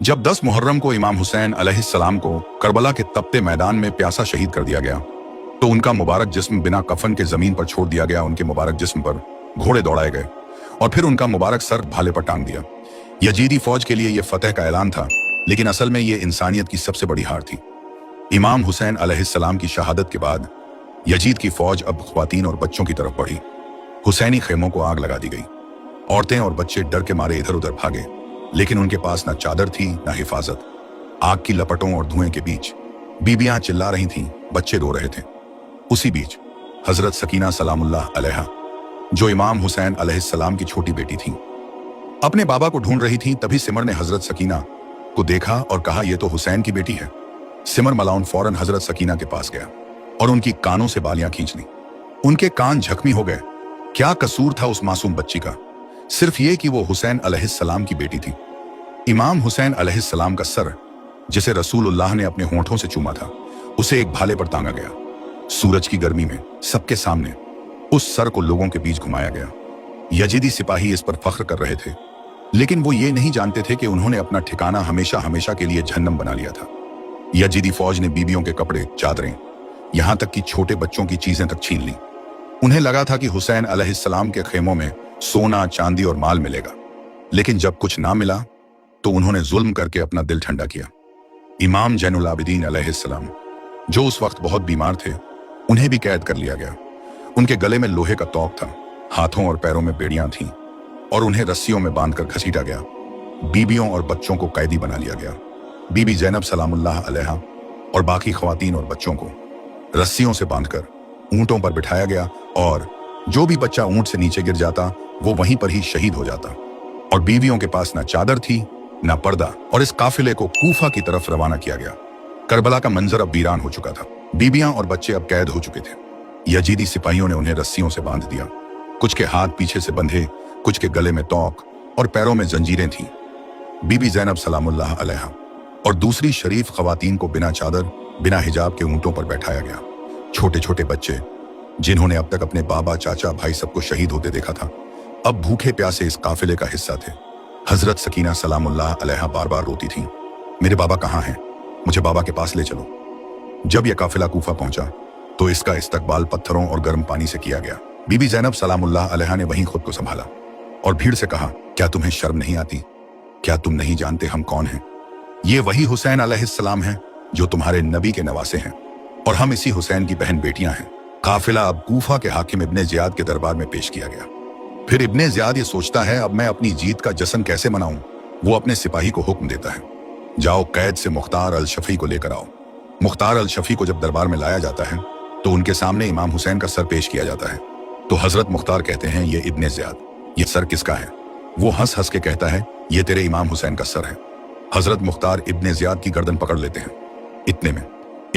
जब 10 मुहर्रम को इमाम हुसैन अलैहिस्सलाम को करबला के तपते मैदान में प्यासा शहीद कर दिया गया तो उनका मुबारक जिस्म बिना कफन के जमीन पर छोड़ दिया गया। उनके मुबारक जिस्म पर घोड़े दौड़ाए गए और फिर उनका मुबारक सर भाले पर टांग दिया। यजीदी फौज के लिए यह फतह का ऐलान था, लेकिन असल में यह इंसानियत की सबसे बड़ी हार थी। इमाम हुसैन अलैहिस्सलाम की शहादत के बाद यजीद की फौज अब ख्वातीन और बच्चों की तरफ बढ़ी। हुसैनी खेमों को आग लगा दी गई। औरतें और बच्चे डर के मारे इधर उधर भागे, लेकिन उनके पास न चादर थी न हिफाजत। आग की लपटों और धुएं के बीच बीबियां चिल्ला रही थीं, बच्चे रो रहे थे। उसी बीच हजरत सकीना सलामुल्लाह अलैहा, जो इमाम हुसैन अलैहिस्सलाम की छोटी बेटी थी, अपने बाबा को ढूंढ रही थीं। तभी सिमर ने हजरत सकीना को देखा और कहा, यह तो हुसैन की बेटी है। सिमर मलाउन फौरन हजरत सकीना के पास गया और उनकी कानों से बालियां खींच ली। उनके कान जख्मी हो गए। क्या कसूर था उस मासूम बच्ची का? सिर्फ ये कि वो हुसैन अलैहिस्सलाम की बेटी थी। इमाम हुसैन अलैहिस्सलाम का सर, जिसे रसूलुल्लाह ने अपने होंठों से चूमा था, उसे एक भाले पर टांगा गया। सूरज की गर्मी में सबके सामने उस सर को लोगों के बीच घुमाया गया। यजीदी सिपाही इस पर फख्र कर रहे थे, लेकिन वो ये नहीं जानते थे कि उन्होंने अपना ठिकाना हमेशा हमेशा के लिए जहन्नम बना लिया था। यजीदी फौज ने बीबियों के कपड़े, चादरें, यहां तक कि छोटे बच्चों की चीजें तक छीन ली। उन्हें लगा था कि हुसैन अलैहिस्सलाम के खेमों में सोना, चांदी और माल मिलेगा, लेकिन जब कुछ ना मिला तो उन्होंने जुल्म करके अपना दिल ठंडा किया। इमाम जैनुल आबिदीन अलैहिस्सलाम, जो उस वक्त बहुत बीमार थे, उन्हें भी कैद कर लिया गया। उनके गले में लोहे का तोक था, हाथों और पैरों में बेड़ियां थीं और उन्हें रस्सियों में बांधकर घसीटा गया। बीबियों और बच्चों को कैदी बना लिया गया। बीबी जैनब सलामुल्लाह अलैहा और बाकी ख्वातीन और बच्चों को रस्सियों से बांधकर ऊंटों पर बिठाया गया और जो भी बच्चा ऊंट से नीचे गिर जाता वो वहीं पर ही शहीद हो जाता। और बीवियों के पास ना चादर थी ना पर्दा, और इस काफिले को कूफा की तरफ रवाना किया गया। करबला का मंजर अब वीरान हो चुका था। बीबियां और बच्चे अब कैद हो चुके थे। यजीदी सिपाहियों ने उन्हें रस्सियों से बांध दिया। कुछ के हाथ पीछे से बंधे, कुछ के गले में तोक और पैरों में जंजीरें थीं। बीबी जैनब सलामुल्लाह अलैहा और दूसरी शरीफ खवातीन को बिना चादर, बिना हिजाब के ऊंटों पर बैठाया गया। छोटे छोटे बच्चे, जिन्होंने अब तक अपने बाबा, चाचा, भाई सबको शहीद होते देखा था, अब भूखे प्यासे इस काफिले का हिस्सा थे। हजरत सकीना सलामुल्लाह अलैहा बार बार रोती थीं, मेरे बाबा कहाँ हैं? मुझे बाबा के पास ले चलो। जब यह काफिला कूफा पहुंचा तो इसका इस्तकबाल पत्थरों और गर्म पानी से किया गया। बीबी जैनब सलामुल्लाह अलैहा ने वहीं खुद को संभाला और भीड़ से कहा, क्या तुम्हें शर्म नहीं आती? क्या तुम नहीं जानते हम कौन हैं? ये वही हुसैन अलैहिस्सलाम हैं जो तुम्हारे नबी के नवासे हैं, और हम इसी हुसैन की बहन बेटियां हैं। काफिला अब कूफा के हाकिम इब्ने ज़ियाद के दरबार में पेश किया गया। फिर इब्ने ज़ियाद ये सोचता है, अब मैं अपनी जीत का जश्न कैसे मनाऊं? वो अपने सिपाही को हुक्म देता है, जाओ कैद से मुख्तार अल शफी को लेकर आओ। मुख्तार अल शफी को जब दरबार में लाया जाता है तो उनके सामने इमाम हुसैन का सर पेश किया जाता है। तो हजरत मुख्तार कहते हैं, ये इब्ने ज़ियाद, ये सर किसका है? वो हंस हंस के कहता है, ये तेरे इमाम हुसैन का सर है। हजरत मुख्तार इब्ने ज़ियाद की गर्दन पकड़ लेते हैं। इतने में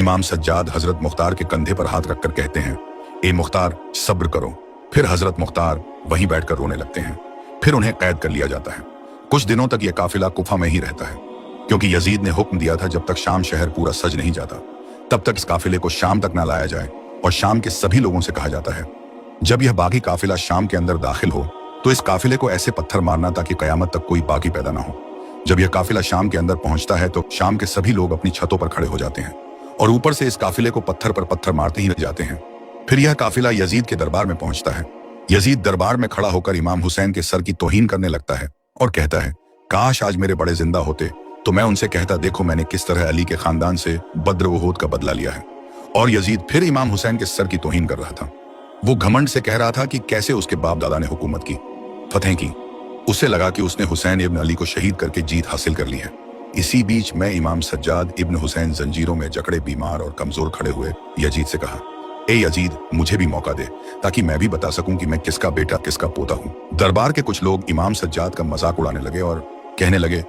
इमाम सज्जाद हजरत मुख्तार के कंधे पर हाथ रखकर कहते हैं, ए मुख्तार सब्र करो। फिर हजरत मुख्तार वहीं बैठकर रोने लगते हैं। फिर उन्हें कैद कर लिया जाता है। कुछ दिनों तक यह काफिला कुफा में ही रहता है, क्योंकि यजीद ने हुक्म दिया था जब तक शाम शहर पूरा सज नहीं जाता तब तक इस काफिले को शाम तक ना लाया जाए। और शाम के सभी लोगों से कहा जाता है, जब यह बागी काफिला शाम के अंदर दाखिल हो तो इस काफिले को ऐसे पत्थर मारना ताकि कयामत तक कोई बागी पैदा ना हो। जब यह काफिला शाम के अंदर पहुंचता है तो शाम के सभी लोग अपनी छतों पर खड़े हो जाते हैं और ऊपर से इस काफिले को पत्थर पर पत्थर मारते ही रह जाते हैं। फिर यह काफिला यजीद के दरबार में पहुंचता है। यजीद दरबार में खड़ा होकर इमाम हुसैन के सर की तौहीन करने लगता है और कहता है, काश आज मेरे बड़े जिंदा होते तो मैं उनसे कहता, देखो मैंने किस तरह अली के खानदान से बद्र वहूद का बदला लिया है। और यजीद फिर इमाम हुसैन के सर की तौहीन कर रहा था। वो घमंड से कह रहा था कि कैसे उसके बाप दादा ने हुकूमत की, फतेह की। उसे लगा कि उसने हुसैन इब्न अली को शहीद करके जीत हासिल कर ली है। इसी बीच मैं इमाम सज्जाद इब्न हुसैन जंजीरों में जकड़े, बीमार और कमजोर खड़े हुए यजीद से कहा, ए यजीद, मुझे भी मौका दे ताकि मैं भी बता सकूं कि मैं किसका बेटा किसका पोता हूं। दरबार के कुछ लोग इमाम सज्जाद का मजाक उड़ाने लगे और कहने लगे,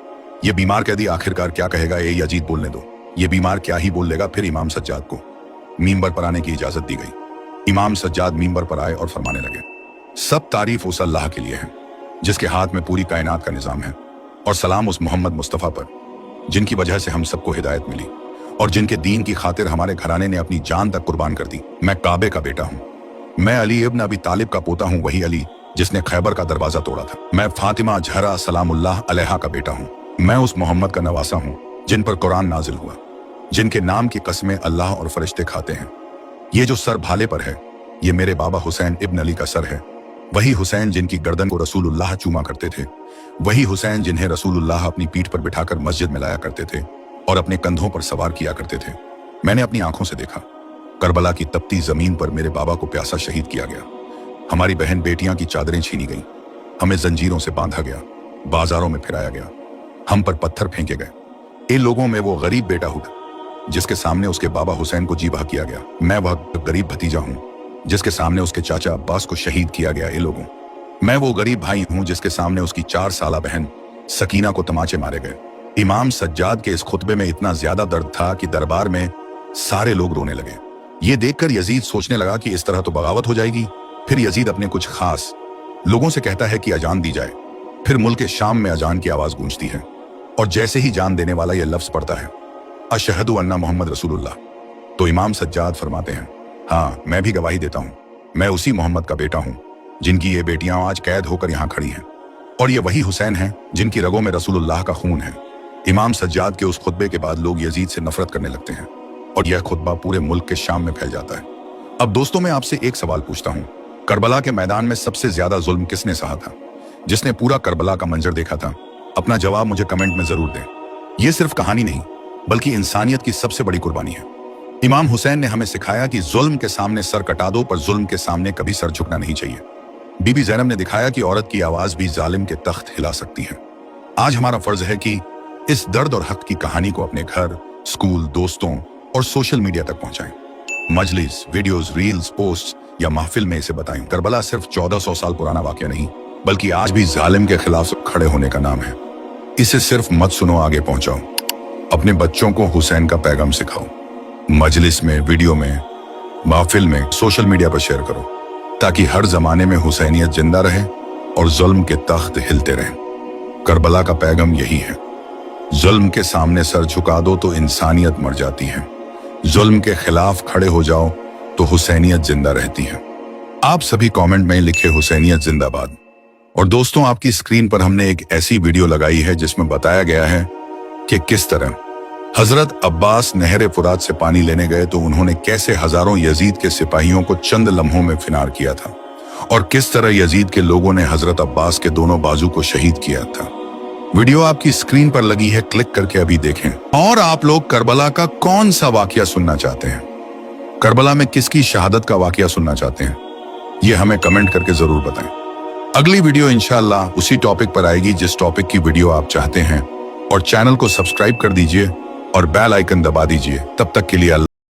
ये बीमार कैदी आखिरकार क्या कहेगा? ए यजीद, बोलने दो, ये बीमार क्या ही बोल लेगा। फिर इमाम सज्जाद को मींबर पर आने की इजाजत दी गई। इमाम सज्जाद मींबर पर आए और फरमाने लगे, सब तारीफ उस अल्लाह के लिए है जिसके हाथ में पूरी कायनात का निजाम है, और सलाम उस मोहम्मद मुस्तफ़ा पर जिनकी वजह से हम सबको हिदायत मिली और जिनके दीन की खातिर हमारे घराने ने अपनी जान तक कुर्बान कर दी। मैं काबे का बेटा हूँ। मैं अली इब्न अबी तालिब का पोता हूँ, वही अली जिसने खैबर का दरवाजा तोड़ा था। मैं फातिमा जहरा सलामुल्लाह अलैहा का बेटा हूँ। मैं उस मोहम्मद का नवासा हूं जिन पर कुरान नाजिल हुआ, जिनके नाम की कस्में अल्लाह और फरिश्ते खाते हैं। ये जो सर भाले पर है, ये मेरे बाबा हुसैन इब्न अली का सर है। वही हुसैन जिनकी गर्दन को रसूलुल्लाह चूमा करते थे, वही हुसैन जिन्हें रसूलुल्लाह अपनी पीठ पर बिठाकर मस्जिद में लाया करते थे और अपने कंधों पर सवार किया करते थे। मैंने अपनी आंखों से देखा, करबला की तपती जमीन पर मेरे बाबा को प्यासा शहीद किया गया। हमारी बहन बेटियां की चादरें छीनी गईं, हमें जंजीरों से बांधा गया, बाजारों में फिराया गया, हम पर पत्थर फेंके गए। इन लोगों में वो गरीब बेटा हुआ जिसके सामने उसके बाबा हुसैन को जीबा किया गया। मैं वह गरीब भतीजा हूं जिसके सामने उसके चाचा अब्बास को शहीद किया गया। इन लोगों मैं वो गरीब भाई हूं जिसके सामने उसकी 4 साला बहन सकीना को तमाचे मारे गए। इमाम सज्जाद के इस खुतबे में इतना ज्यादा दर्द था कि दरबार में सारे लोग रोने लगे। ये देखकर यजीद सोचने लगा कि इस तरह तो बगावत हो जाएगी। फिर यजीद अपने कुछ खास लोगों से कहता है कि अजान दी जाए। फिर मुल्क शाम में अजान की आवाज गूंजती है और जैसे ही जान देने वाला यह लफ्ज पढ़ता है, अशहदु अन्ना मोहम्मद रसूलुल्लाह, तो इमाम सज्जाद फरमाते हैं, हाँ मैं भी गवाही देता हूं, मैं उसी मोहम्मद का बेटा हूं जिनकी ये बेटियां आज कैद होकर यहां खड़ी हैं, और ये वही हुसैन हैं जिनकी रगों में रसूलुल्लाह का खून है। इमाम सज्जाद के उस खुतबे के बाद लोग यजीद से नफरत करने लगते हैं और यह खुतबा पूरे मुल्क के शाम में फैल जाता है। अब दोस्तों, मैं आपसे एक सवाल पूछता हूं, करबला के मैदान में सबसे ज्यादा जुल्म किसने सहा था? जिसने पूरा करबला का मंजर देखा था, अपना जवाब मुझे कमेंट में जरूर दें। यह सिर्फ कहानी नहीं बल्कि इंसानियत की सबसे बड़ी कुर्बानी है। इमाम हुसैन ने हमें सिखाया कि जुल्म के सामने सर कटा दो, पर जुल्म के सामने कभी सर झुकना नहीं चाहिए। बीबी ज़ैनब ने दिखाया कि औरत की आवाज भी जालिम के तख्त हिला सकती है। आज हमारा फर्ज है कि इस दर्द और हक की कहानी को अपने घर, स्कूल, दोस्तों और सोशल मीडिया तक पहुंचाएं। मजलिस, वीडियोस, रील्स, पोस्ट या महफिल में इसे बताएं। करबला सिर्फ 1400 साल पुराना वाकया नहीं बल्कि आज भी जालिम के खिलाफ खड़े होने का नाम है। इसे सिर्फ मत सुनो, आगे पहुंचाओ। अपने बच्चों को हुसैन का पैगाम सिखाओ। मजलिस में, वीडियो में, महफिल में, सोशल मीडिया पर शेयर करो, ताकि हर जमाने में हुसैनियत जिंदा रहे और जुल्म के तख्त हिलते रहें। करबला का पैगाम यही है, जुल्म के सामने सर झुका दो तो इंसानियत मर जाती है, जुल्म के खिलाफ खड़े हो जाओ तो हुसैनियत जिंदा रहती है। आप सभी कमेंट में लिखे हुसैनियत जिंदाबाद। और दोस्तों, आपकी स्क्रीन पर हमने एक ऐसी वीडियो लगाई है जिसमें बताया गया है कि किस तरह हजरत अब्बास नहर फुरात से पानी लेने गए तो उन्होंने कैसे हजारों यजीद के सिपाहियों को चंद लम्हों में फिनार किया था, और किस तरह यजीद के लोगों ने हजरत अब्बास के दोनों बाजू को शहीद किया था। वीडियो आपकी स्क्रीन पर लगी है, क्लिक करके अभी देखें। और आप लोग करबला का कौन सा वाकया सुनना चाहते हैं? करबला में किसकी शहादत का वाकया सुनना चाहते हैं? ये हमें कमेंट करके जरूर बताएं। अगली वीडियो इंशाअल्लाह उसी टॉपिक पर आएगी जिस टॉपिक की वीडियो आप चाहते हैं, और चैनल को सब्सक्राइब कर दीजिए और बेल आइकन दबा दीजिए। तब तक के लिए